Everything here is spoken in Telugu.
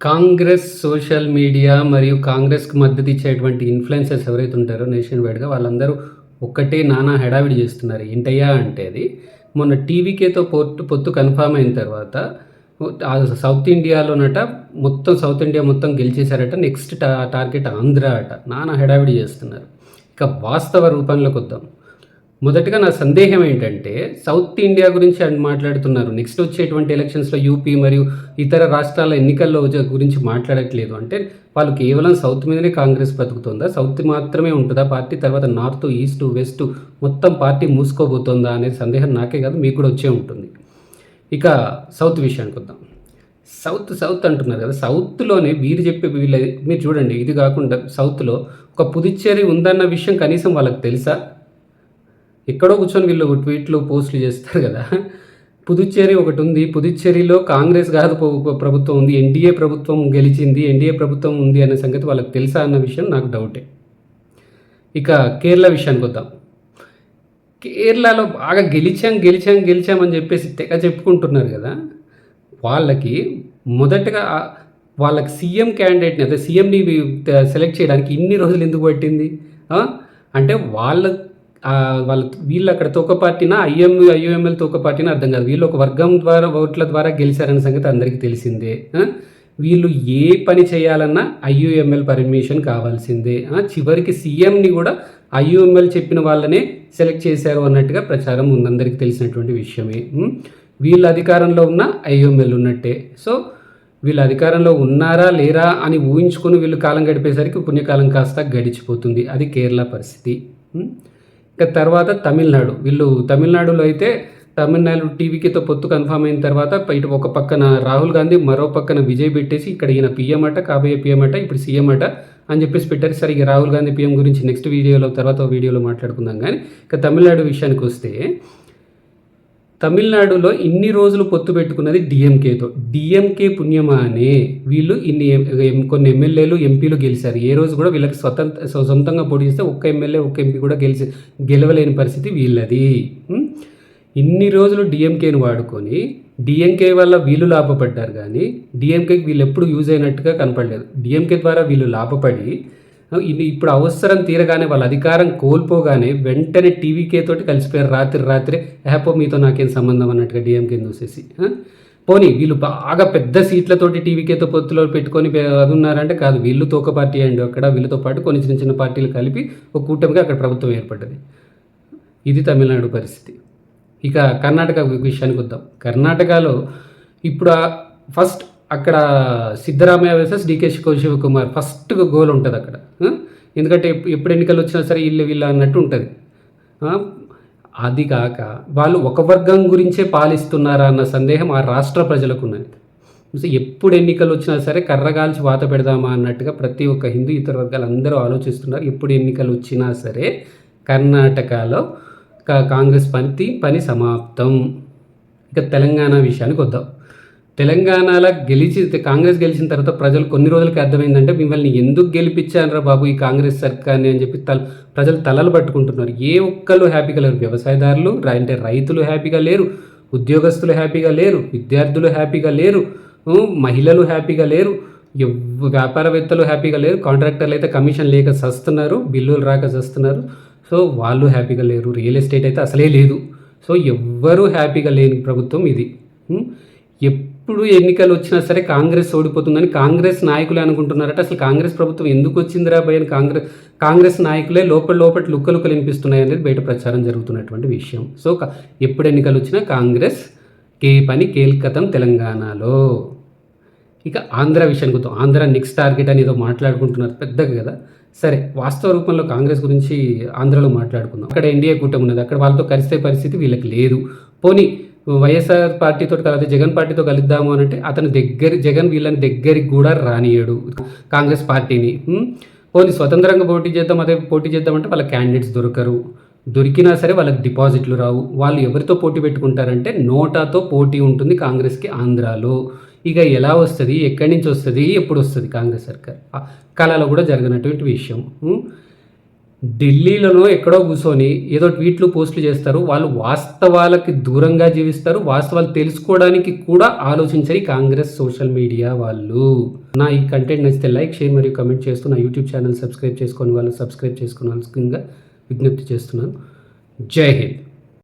కాంగ్రెస్ సోషల్ మీడియా మరియు కాంగ్రెస్‌కి మద్దతు ఇచ్చేటువంటి ఇన్‌ఫ్లుయెన్సర్స్ ఎవరైతే ఉంటారో నేషన్ వైడ్‌గా వాళ్ళందరూ ఒక్కటే నానా హడావిడి చేస్తున్నారు. ఏంటయ్యా అంటే అది మొన్న టీవీకేతో పొత్తు కన్ఫర్మ్ అయిన తర్వాత సౌత్ ఇండియాలోనట మొత్తం సౌత్ ఇండియా మొత్తం గెలిచేసారట. నెక్స్ట్ టార్గెట్ ఆంధ్ర అట. నానా హడావిడి చేస్తున్నారు. ఇక వాస్తవ రూపంలోకొద్దాం. మొదటగా నా సందేహం ఏంటంటే, సౌత్ ఇండియా గురించి మాట్లాడుతున్నారు. నెక్స్ట్ వచ్చేటువంటి ఎలక్షన్స్‌లో యూపీ మరియు ఇతర రాష్ట్రాల ఎన్నికల్లో గురించి మాట్లాడట్లేదు. అంటే వాళ్ళు కేవలం సౌత్ మీదనే కాంగ్రెస్ బతుకుతుందా? సౌత్ మాత్రమే ఉంటుందా పార్టీ? తర్వాత నార్త్, ఈస్ట్, వెస్ట్ మొత్తం పార్టీ మూసుకోబోతోందా అనే సందేహం నాకే కాదు మీకు కూడా వచ్చే ఉంటుంది. ఇక సౌత్ విషయానికి వద్దాం. సౌత్ అంటున్నారు కదా! సౌత్‌లోనే వీరు చెప్పే మీరు చూడండి, ఇది కాకుండా సౌత్‌లో ఒక పుదుచ్చేరి ఉందన్న విషయం కనీసం వాళ్ళకి తెలుసా? ఎక్కడో కూర్చొని వీళ్ళు ట్వీట్లు, పోస్టులు చేస్తారు కదా! పుదుచ్చేరి ఒకటుంది. పుదుచ్చేరిలో కాంగ్రెస్ కాదు ప్రభుత్వం ఉంది. ఎన్డీఏ ప్రభుత్వం గెలిచింది. ఎన్డీఏ ప్రభుత్వం ఉంది అనే సంగతి వాళ్ళకి తెలుసా అన్న విషయం నాకు డౌటే. ఇక కేరళ విషయానికొద్దాం. కేరళలో బాగా గెలిచాం అని చెప్పేసి తెగ చెప్పుకుంటున్నారు కదా! వాళ్ళకి మొదటగా వాళ్ళకి సీఎం క్యాండిడేట్‌ని అదే సీఎంని సెలెక్ట్ చేయడానికి ఇన్ని రోజులు ఎందుకు పట్టింది? అంటే వీళ్ళు అక్కడ తోక పార్టీనా, ఐయూఎంఎల్ తోక పార్టీనా అర్థం కాదు. వీళ్ళు ఒక వర్గం ద్వారా ఓట్ల ద్వారా గెలిచారనే సంగతి అందరికీ తెలిసిందే. వీళ్ళు ఏ పని చేయాలన్నా ఐయూఎంఎల్ పర్మిషన్ కావాల్సిందే. చివరికి సీఎంని కూడా ఐయూఎంఎల్ చెప్పిన వాళ్ళనే సెలెక్ట్ చేశారు అన్నట్టుగా ప్రచారం ఉంది. అందరికీ తెలిసినటువంటి విషయమే. వీళ్ళు అధికారంలో ఉన్న ఐయూఎంఎల్ ఉన్నట్టే. సో వీళ్ళు అధికారంలో ఉన్నారా లేరా అని ఊహించుకొని వీళ్ళు కాలం గడిపేసరికి పుణ్యకాలం కాస్త గడిచిపోతుంది. అది కేరళ పరిస్థితి. ఇక తర్వాత తమిళనాడులో అయితే తమిళనాడు టీవీకేతో పొత్తు కన్ఫర్మ్ అయిన తర్వాత ఇటు ఒక పక్కన రాహుల్ గాంధీ, మరో పక్కన విజయ్ పెట్టేసి ఇక్కడ ఈయన పీఎం అట, కాబోయే పీఎం అట, ఇప్పుడు సీఎం అట అని చెప్పేసి పెట్టారు. సరే, ఇక రాహుల్ గాంధీ పీఎం గురించి నెక్స్ట్ తర్వాత వీడియోలో మాట్లాడుకుందాం. కానీ ఇక తమిళనాడు విషయానికి వస్తే, తమిళనాడులో ఇన్ని రోజులు పొత్తు పెట్టుకున్నది డిఎంకేతో. డిఎంకే పుణ్యమానే వీళ్ళు కొన్ని ఎమ్మెల్యేలు, ఎంపీలు గెలిచారు. ఏ రోజు కూడా వీళ్ళకి సొంతంగా పోటీ చేస్తే ఒక్క ఎమ్మెల్యే, ఒక్క ఎంపీ కూడా గెలవలేని పరిస్థితి వీళ్ళది. ఇన్ని రోజులు డిఎంకేని వాడుకొని డిఎంకే వల్ల వీళ్ళు లాభపడ్డారు, కానీ డిఎంకేకి వీళ్ళు ఎప్పుడు యూజ్ అయినట్టుగా కనపడలేదు. డిఎంకే ద్వారా వీళ్ళు లాభపడి ఇప్పుడు అవసరం తీరగానే వాళ్ళ అధికారం కోల్పోగానే వెంటనే టీవీకే తోటి కలిసిపోయారు. రాత్రి హ్యాపో మీతో నాకేం సంబంధం అన్నట్టుగా డిఎంకేని చూసేసి. పోనీ వీళ్ళు బాగా పెద్ద సీట్లతోటి టీవీకేతో పొత్తులో పెట్టుకొని అది ఉన్నారంటే కాదు. వీళ్ళు తోక పార్టీ అండి. అక్కడ వీళ్ళతో పాటు కొన్ని చిన్న పార్టీలు కలిపి ఒక కూటమిగా అక్కడ ప్రభుత్వం ఏర్పడ్డది. ఇది తమిళనాడు పరిస్థితి. ఇక కర్ణాటక విషయానికి వద్దాం. కర్ణాటకలో ఇప్పుడు ఫస్ట్ అక్కడ Siddaramaiah versus DK Shivakumar first goal ఉంటుంది అక్కడ. ఎందుకంటే ఎప్పుడు ఎన్నికలు వచ్చినా సరే వీళ్ళు అన్నట్టు ఉంటుంది. అది కాక వాళ్ళు ఒక వర్గం గురించే పాలిస్తున్నారా అన్న సందేహం ఆ రాష్ట్ర ప్రజలకు ఉన్నది. ఎప్పుడు ఎన్నికలు వచ్చినా సరే కర్రగాల్చి వాత పెడదామా అన్నట్టుగా ప్రతి ఒక్క హిందూ ఇతర వర్గాలు అందరూ ఆలోచిస్తున్నారు. ఎప్పుడు ఎన్నికలు వచ్చినా సరే కర్ణాటకలో కాంగ్రెస్ పని సమాప్తం. ఇక తెలంగాణ విషయానికి వద్దాం. తెలంగాణలో కాంగ్రెస్ గెలిచిన తర్వాత ప్రజలు కొన్ని రోజులకి అర్థమైందంటే మిమ్మల్ని ఎందుకు గెలిపించారా బాబు ఈ కాంగ్రెస్ సర్కార్ని అని చెప్పి ప్రజలు తలలు పట్టుకుంటున్నారు. ఏ ఒక్కరు హ్యాపీగా లేరు. వ్యవసాయదారులు అంటే రైతులు హ్యాపీగా లేరు, ఉద్యోగస్తులు హ్యాపీగా లేరు, విద్యార్థులు హ్యాపీగా లేరు, మహిళలు హ్యాపీగా లేరు, వ్యాపారవేత్తలు హ్యాపీగా లేరు, కాంట్రాక్టర్లు అయితే కమిషన్ లేక చస్తున్నారు, బిల్లులు రాక చస్తున్నారు. సో వాళ్ళు హ్యాపీగా లేరు. రియల్ ఎస్టేట్ అయితే అసలే లేదు. సో ఎవ్వరూ హ్యాపీగా లేని ప్రభుత్వం ఇది. ఎప్పుడు ఎన్నికలు వచ్చినా సరే కాంగ్రెస్ ఓడిపోతుందని కాంగ్రెస్ నాయకులే అనుకుంటున్నారట. అసలు కాంగ్రెస్ ప్రభుత్వం ఎందుకు వచ్చిందిరా భయ కాంగ్రెస్ నాయకులే లోపల లుక్కలు వినిపిస్తున్నాయి అనేది బయట ప్రచారం జరుగుతున్నటువంటి విషయం. సో ఎప్పుడు ఎన్నికలు వచ్చినా కాంగ్రెస్ పని కేల్కతం తెలంగాణలో. ఇక ఆంధ్ర విషయానికి వద్దాం. ఆంధ్ర నెక్స్ట్ టార్గెట్ అని ఏదో మాట్లాడుకుంటున్నారు పెద్దగా కదా. సరే, వాస్తవ రూపంలో కాంగ్రెస్ గురించి ఆంధ్రలో మాట్లాడుకుందాం. అక్కడ ఎన్డీఏ కూటమి ఉన్నది. అక్కడ వాళ్ళతో కలిసే పరిస్థితి వీళ్ళకి లేదు. పోనీ వైఎస్ఆర్ పార్టీతో కలిసి జగన్ పార్టీతో కలుద్దాము అని అంటే జగన్ వీళ్ళని దగ్గరికి కూడా రానియడు కాంగ్రెస్ పార్టీని. పోనీ స్వతంత్రంగా పోటీ చేద్దామంటే వాళ్ళ క్యాండిడేట్స్ దొరికినా సరే వాళ్ళకి డిపాజిట్లు రావు. వాళ్ళు ఎవరితో పోటీ పెట్టుకుంటారంటే నోటాతో పోటీ ఉంటుంది కాంగ్రెస్కి ఆంధ్రాలో. ఇక ఎలా వస్తుంది, ఎక్కడి నుంచి వస్తుంది, ఎప్పుడు వస్తుంది కాంగ్రెస్ సర్కార్? కళలో కూడా జరిగినటువంటి విషయం. ఢిల్లీలోనో ఎక్కడో కూర్చొని ఏదో ట్వీట్లు పోస్టులు చేస్తారు. వాళ్ళు వాస్తవాలకి దూరంగా జీవిస్తారు. వాస్తవాలు తెలుసుకోవడానికి కూడా ఆలోచించరు కాంగ్రెస్ సోషల్ మీడియా వాళ్ళు. నా ఈ కంటెంట్ నచ్చితే లైక్, షేర్ మరియు కమెంట్ చేస్తూ నా యూట్యూబ్ ఛానల్ సబ్స్క్రైబ్ చేసుకొని వాళ్ళు సబ్స్క్రైబ్ చేసుకోవాల్సిందిగా విజ్ఞప్తి చేస్తున్నాను. జై హింద్.